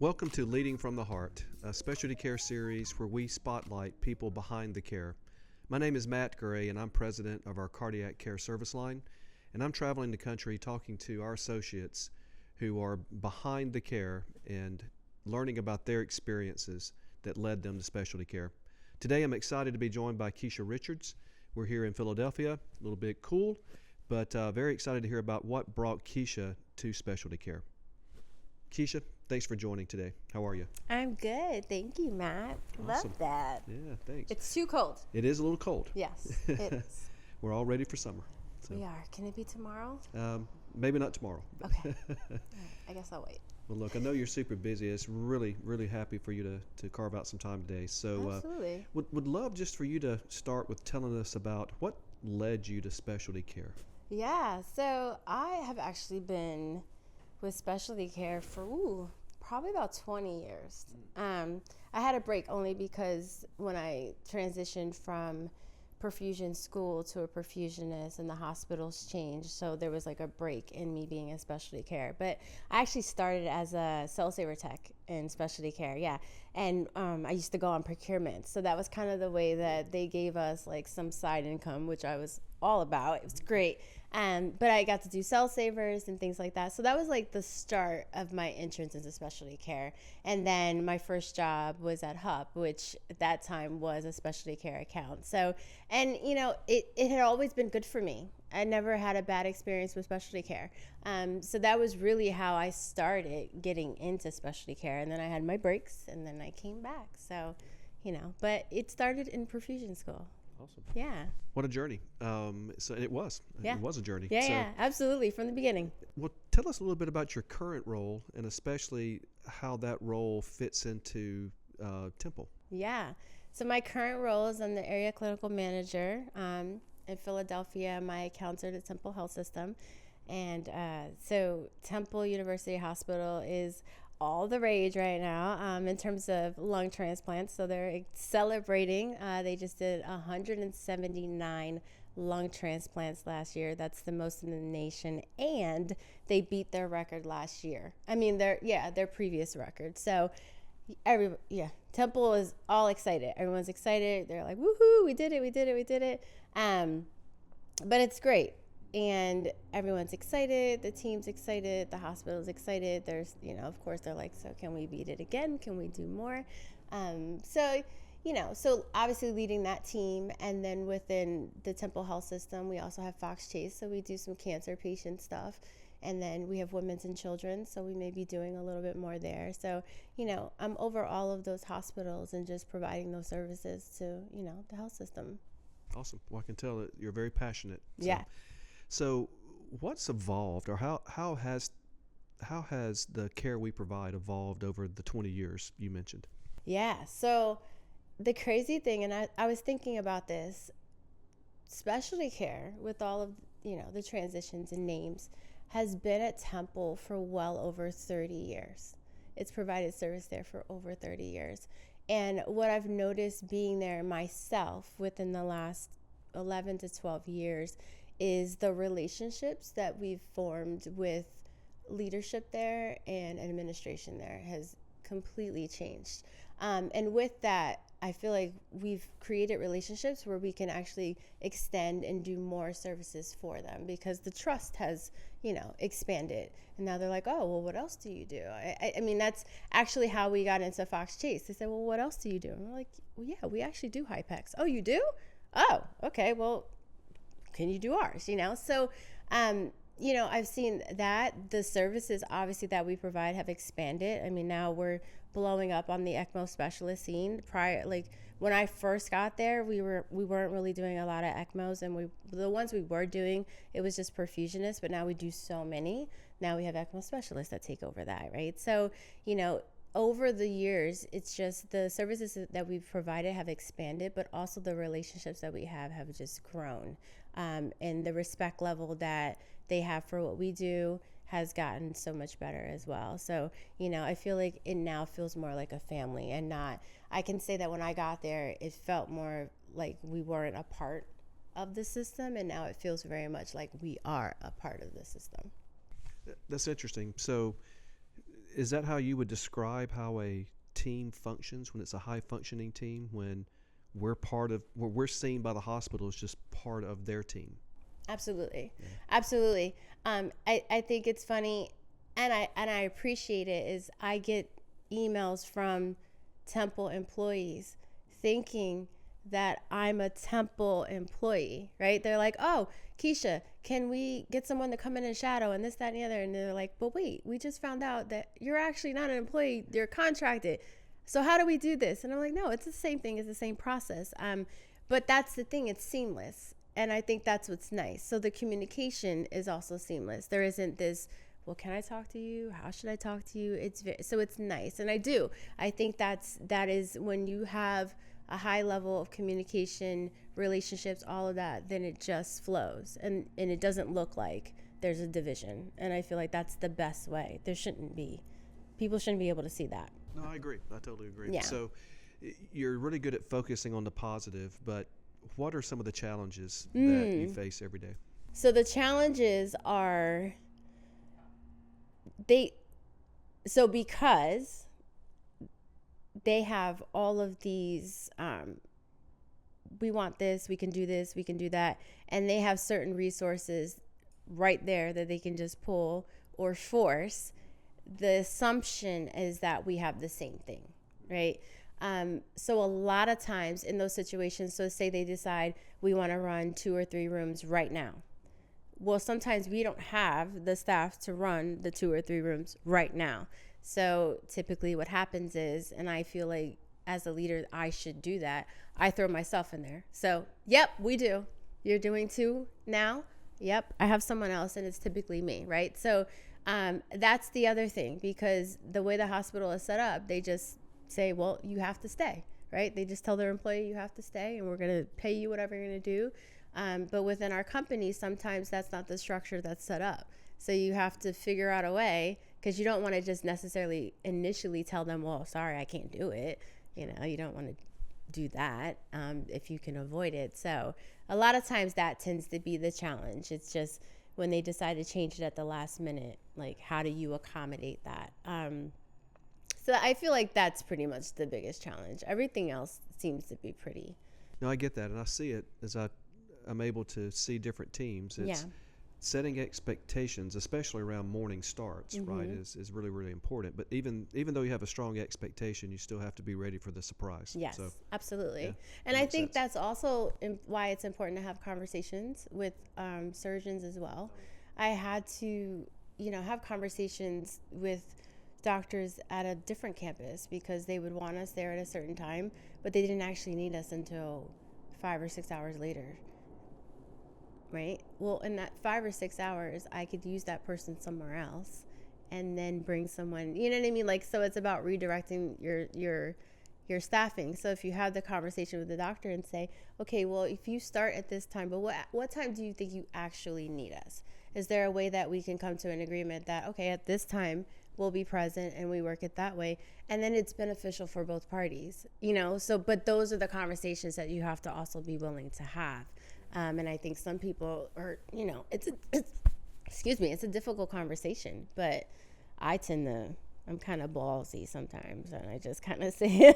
Welcome to Leading from the Heart, a specialty care series where we spotlight people behind the care. My name is Matt Gray, and I'm president of our cardiac care service line, and I'm traveling the country talking to our associates who are behind the care and learning about their experiences that led them to specialty care. Today I'm excited to be joined by Keisha Richards. We're here in Philadelphia, a little bit cool, but very excited to hear about what brought Keisha to specialty care. Keisha, thanks for joining today. How are you? I'm good. Thank you, Matt. Awesome. Love that. Yeah, thanks. It's too cold. It is a little cold. Yes, it is. We're all ready for summer. So, We are. Can it be tomorrow? maybe not tomorrow. Okay. All right. I guess I'll wait. Well, look, I know you're super busy. It's really happy for you to carve out some time today. So Absolutely. Would love just for you to start with telling us about what led you to specialty care. Yeah. So I have actually been with specialty care for probably about 20 years. I had a break only because when I transitioned from perfusion school to a perfusionist and the hospitals changed, so there was like a break in me being in specialty care. But I actually started as a cell saver tech in specialty care, and I used to go on procurement, so that was kind of the way that they gave us like some side income, which I was all about. It was great. But I got to do cell savers and things like that. So that was like the start of my entrance into specialty care. And then my first job was at HUP, which at that time was a specialty care account. So, and you know, it had always been good for me. I never had a bad experience with specialty care. So that was really how I started getting into specialty care. And then I had my breaks and then I came back. So, you know, but it started in perfusion school. Awesome. Yeah. What a journey. So it was. Yeah. It was a journey. Yeah, absolutely. From the beginning. Well, tell us a little bit about your current role and especially how that role fits into Temple. Yeah. So my current role is I'm the area clinical manager in Philadelphia. My accounts are the Temple Health System. And so Temple University Hospital is all the rage right now in terms of lung transplants. So they're celebrating. They just did 179 lung transplants last year. That's the most in the nation. And they beat their record last year. I mean, their previous record. So Temple is all excited. Everyone's excited. They're like, woohoo, we did it. But it's great. And everyone's excited, the team's excited, the hospital's excited. There's, of course they're like, so can we beat it again? Can we do more? So obviously leading that team, and then within the Temple Health System, we also have Fox Chase, so we do some cancer patient stuff. And then we have women's and children, so we may be doing a little bit more there. So, I'm over all of those hospitals and just providing those services to, the health system. Awesome. Well, I can tell that you're very passionate. Yeah. So what's evolved, or how has the care we provide evolved over the 20 years you mentioned? Yeah. So the crazy thing, and I was thinking about this, specialty care with all of, the transitions and names has been at Temple for well over 30 years. It's provided service there for over 30 years. And what I've noticed being there myself within the last 11 to 12 years is the relationships that we've formed with leadership there and administration there has completely changed. And with that, I feel like we've created relationships where we can actually extend and do more services for them because the trust has, expanded. And now they're like, oh, well, what else do you do? I mean, that's actually how we got into Fox Chase. They said, well, what else do you do? And we're like, well, yeah, we actually do high-pecs. Oh, you do? Oh, okay, well, can you do ours? So, I've seen that the services obviously that we provide have expanded. I mean, now we're blowing up on the ECMO specialist scene. Prior, like when I first got there, we weren't really doing a lot of ECMOs, and the ones we were doing, it was just perfusionists. But now we do so many. Now we have ECMO specialists that take over that, right? So, over the years, it's just the services that we've provided have expanded, but also the relationships that we have just grown. And the respect level that they have for what we do has gotten so much better as well. So, I feel like it now feels more like a family and not, I can say that when I got there, it felt more like we weren't a part of the system, and now it feels very much like we are a part of the system. That's interesting. So is that how you would describe how a team functions when it's a high functioning team, when we're seen by the hospital as just part of their team? Absolutely. Yeah. Absolutely. I think it's funny, and I appreciate it, is I get emails from Temple employees thinking that I'm a Temple employee, right? They're like, oh, Keisha, can we get someone to come in and shadow and this, that, and the other? And they're like, but wait, we just found out that you're actually not an employee, you're contracted. So how do we do this? And I'm like, no, it's the same thing, it's the same process. But that's the thing, it's seamless. And I think that's what's nice. So the communication is also seamless. There isn't this, well, can I talk to you? How should I talk to you? So it's nice. And I think that is when you have a high level of communication, relationships, all of that, then it just flows. And it doesn't look like there's a division. And I feel like that's the best way. People shouldn't be able to see that. No, I agree. I totally agree. Yeah. So you're really good at focusing on the positive, but what are some of the challenges that you face every day? So the challenges are because they have all of these, we want this, we can do that, and they have certain resources right there that they can just pull or force. The assumption is that we have the same thing, right? So a lot of times in those situations, so say they decide we want to run 2 or 3 rooms right now. Well, sometimes we don't have the staff to run the 2 or 3 rooms right now. So typically what happens is, and I feel like as a leader, I should do that, I throw myself in there. So, yep, we do. You're doing 2 now? Yep, I have someone else, and it's typically me, right? So that's the other thing, because the way the hospital is set up, they just say, well, you have to stay, right? They just tell their employee, you have to stay, and we're going to pay you whatever you're going to do. But within our company, sometimes that's not the structure that's set up. So you have to figure out a way, because you don't want to just necessarily initially tell them, well, sorry, I can't do it. You don't want to do that if you can avoid it. So a lot of times that tends to be the challenge. It's just when they decide to change it at the last minute, like, how do you accommodate that? So I feel like that's pretty much the biggest challenge. Everything else seems to be pretty. No, I get that, and I see it as I'm able to see different teams. It's setting expectations, especially around morning starts, right, is really, really important. But even though you have a strong expectation, you still have to be ready for the surprise. Yes, so, absolutely. Yeah, and I think that's also why it's important to have conversations with surgeons as well. I had to, have conversations with doctors at a different campus because they would want us there at a certain time, but they didn't actually need us until 5 or 6 hours later. Right? Well, in that 5 or 6 hours, I could use that person somewhere else and then bring someone, you know what I mean? Like, so it's about redirecting your staffing. So if you have the conversation with the doctor and say, okay, well, if you start at this time, but what time do you think you actually need us? Is there a way that we can come to an agreement that, okay, at this time we'll be present and we work it that way? And then it's beneficial for both parties, So, but those are the conversations that you have to also be willing to have. And I think some people are, it's a difficult conversation, but I'm kind of ballsy sometimes, and I just kind of say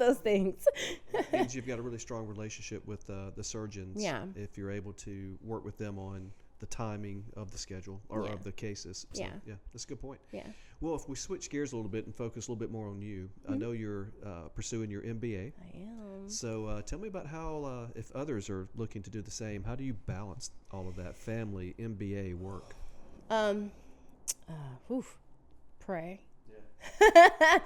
those things. It means you've got a really strong relationship with the surgeons. Yeah. If you're able to work with them on the timing of the schedule or of the cases. So, yeah, that's a good point. Yeah. Well, if we switch gears a little bit and focus a little bit more on you, I know you're pursuing your MBA. I am. So tell me about how, if others are looking to do the same, how do you balance all of that family, MBA, work? Pray. Yeah.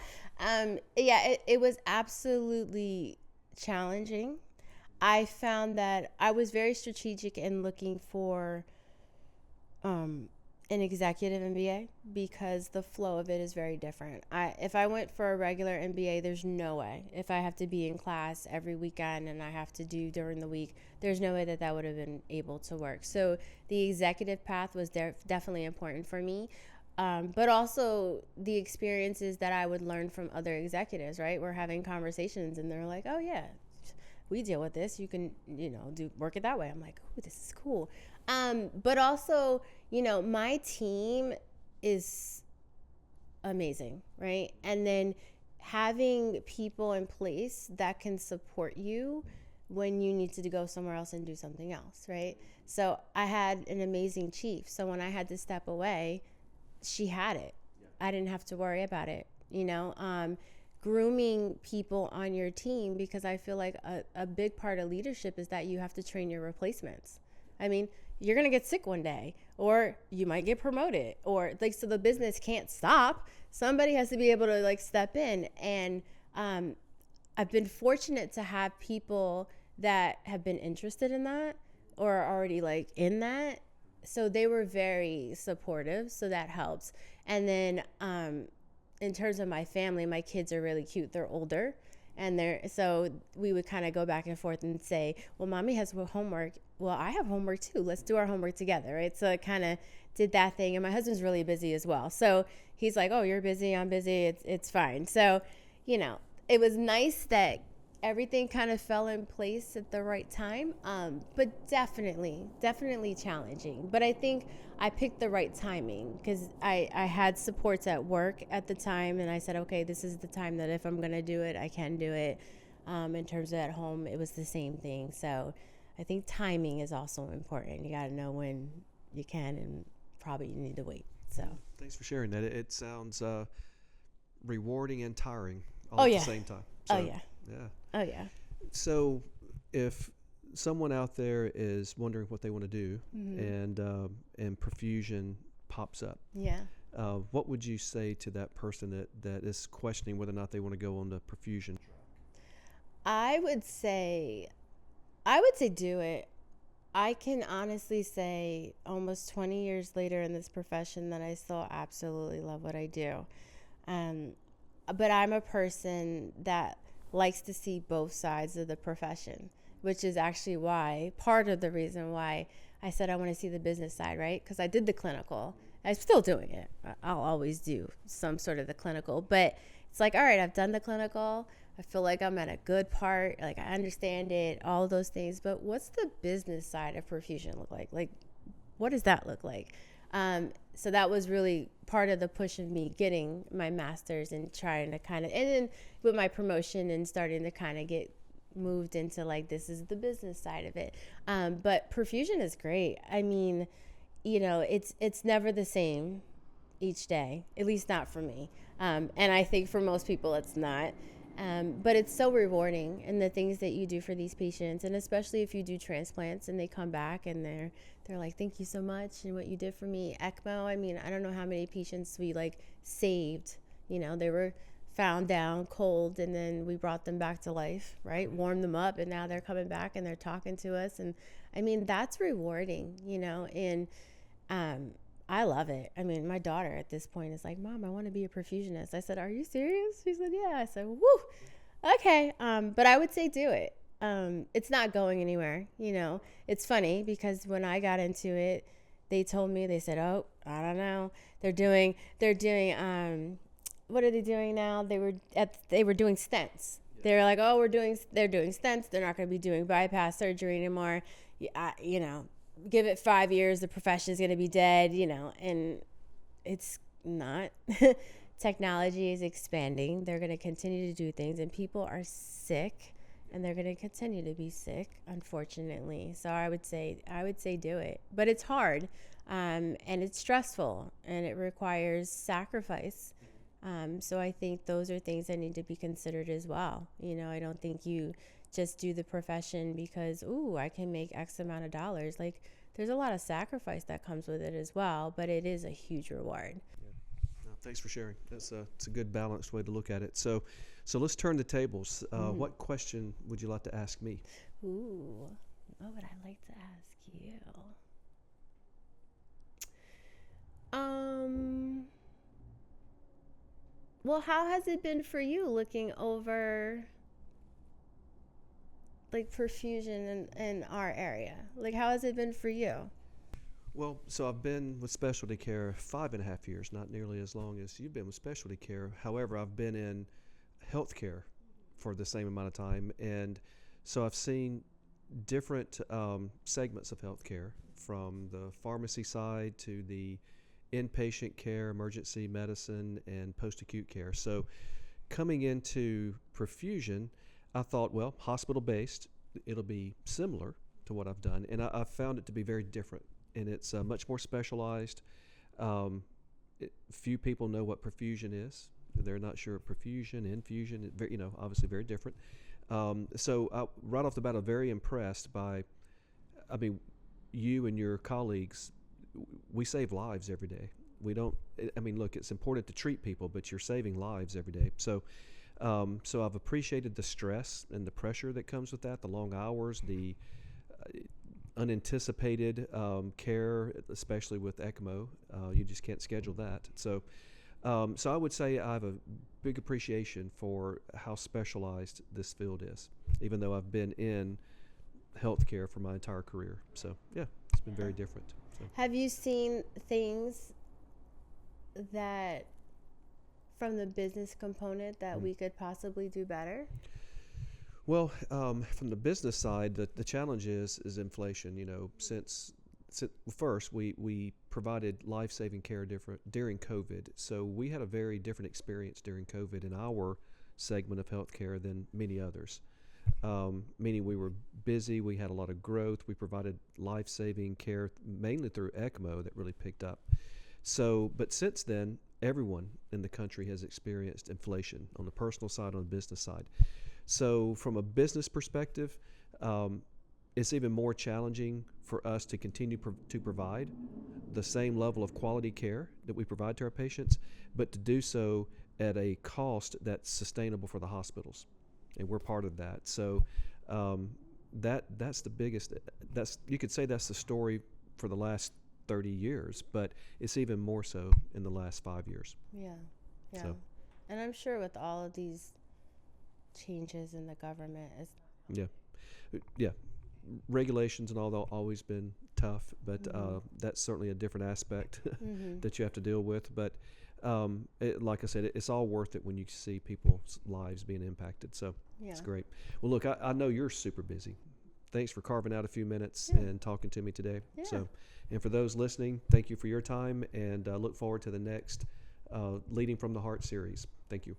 It was absolutely challenging. I found that I was very strategic in looking for an executive MBA because the flow of it is very different. If I went for a regular MBA, there's no way. If I have to be in class every weekend and I have to do during the week, there's no way that would have been able to work. So the executive path was definitely important for me. But also the experiences that I would learn from other executives, right? We're having conversations and they're like, oh yeah, we deal with this. You can, work it that way. I'm like, oh, this is cool. But also, my team is amazing, right? And then having people in place that can support you when you need to go somewhere else and do something else, right? So I had an amazing chief. So when I had to step away, she had it. I didn't have to worry about it, grooming people on your team, because I feel like a big part of leadership is that you have to train your replacements. I mean, you're going to get sick one day, or you might get promoted, or like, so the business can't stop. Somebody has to be able to like step in. And I've been fortunate to have people that have been interested in that or are already like in that. So they were very supportive. So that helps. And then in terms of my family, my kids are really cute. They're older. So we would kind of go back and forth and say, well, mommy has homework. Well, I have homework too. Let's do our homework together, right? So I kind of did that thing. And my husband's really busy as well. So he's like, oh, you're busy, I'm busy. It's fine. So, it was nice that everything kind of fell in place at the right time. But definitely challenging. But I think I picked the right timing, because I had supports at work at the time, and I said, okay, this is the time that if I'm going to do it, I can do it. In terms of at home, it was the same thing. So I think timing is also important. You got to know when you can, and probably you need to wait. So thanks for sharing that. It sounds rewarding and tiring all at the same time. So, Oh yeah. So if someone out there is wondering what they want to do, and perfusion pops up, what would you say to that person that is questioning whether or not they want to go on the perfusion track? I would say do it. I can honestly say almost 20 years later in this profession that I still absolutely love what I do. But I'm a person that likes to see both sides of the profession, which is actually part of the reason why I said I want to see the business side, right? Because I did the clinical. I'm still doing it. I'll always do some sort of the clinical. But it's like, all right, I've done the clinical. I feel like I'm at a good part. Like, I understand it, all those things. But what's the business side of perfusion look like? Like, what does that look like? So that was really part of the push of me getting my master's and trying to and then with my promotion and starting to kind of get moved into like, this is the business side of it. But perfusion is great. I mean, it's never the same each day, at least not for me. And I think for most people it's not. But it's so rewarding, and the things that you do for these patients, and especially if you do transplants and they come back and they're like, thank you so much, and what you did for me. ECMO, I mean, I don't know how many patients we like saved. They were found down cold, and then we brought them back to life, right? Warmed them up, and now they're coming back and they're talking to us. And I mean, that's rewarding, and I love it. I mean, my daughter at this point is like, Mom, I want to be a perfusionist. I said, are you serious? She said, yeah. I said, woo, okay. But I would say do it. It's not going anywhere. It's funny because when I got into it, they said, oh, I don't know. They're doing, what are they doing now? They were doing stents. They were like, oh, they're doing stents. They're not going to be doing bypass surgery anymore. Give it 5 years, the profession is going to be dead, and it's not. Technology is expanding. They're going to continue to do things, and people are sick, and they're going to continue to be sick, unfortunately. So I would say do it, but it's hard, and it's stressful, and it requires sacrifice. So I think those are things that need to be considered as well. I don't think you just do the profession because, I can make X amount of dollars. Like, there's a lot of sacrifice that comes with it as well, but it is a huge reward. Yeah. No, thanks for sharing. It's a good balanced way to look at it. So let's turn the tables. What question would you like to ask me? Ooh, what would I like to ask you? Well, how has it been for you looking over like perfusion in our area? Like, how has it been for you? Well, so I've been with SpecialtyCare 5.5 years, not nearly as long as you've been with SpecialtyCare. However, I've been in healthcare for the same amount of time, and so I've seen different segments of healthcare, from the pharmacy side to the inpatient care, emergency medicine, and post-acute care. So coming into perfusion, I thought, well, hospital-based, it'll be similar to what I've done, and I found it to be very different, and it's much more specialized. Few people know what perfusion is. They're not sure of perfusion, infusion, obviously very different. So right off the bat, I'm very impressed by, I mean, you and your colleagues, we save lives every day. We don't, I mean, look, it's important to treat people, but you're saving lives every day. So I've appreciated the stress and the pressure that comes with that, the long hours, the unanticipated care, especially with ECMO. You just can't schedule that. So I would say I have a big appreciation for how specialized this field is, even though I've been in healthcare for my entire career. So yeah, it's been very different. So. Have you seen things that from the business component that we could possibly do better? Well, from the business side, the challenge is inflation. Since first we provided life-saving care during COVID, so we had a very different experience during COVID in our segment of healthcare than many others. Meaning we were busy, we had a lot of growth, we provided life-saving care mainly through ECMO that really picked up. So, but since then, everyone in the country has experienced inflation on the personal side, on the business side. So from a business perspective, it's even more challenging for us to continue to provide the same level of quality care that we provide to our patients, but to do so at a cost that's sustainable for the hospitals. And we're part of that. So that's the biggest, you could say that's the story for the last 30 years, but it's even more so in the last 5 years. Yeah. So. And I'm sure with all of these changes in the government Yeah. Regulations and all that always been tough, but that's certainly a different aspect that you have to deal with. But like I said, it's all worth it when you see people's lives being impacted. So it's great. Well, look, I know you're super busy. Thanks for carving out a few minutes and talking to me today. Yeah. So, and for those listening, thank you for your time, and look forward to the next Leading from the Heart series. Thank you.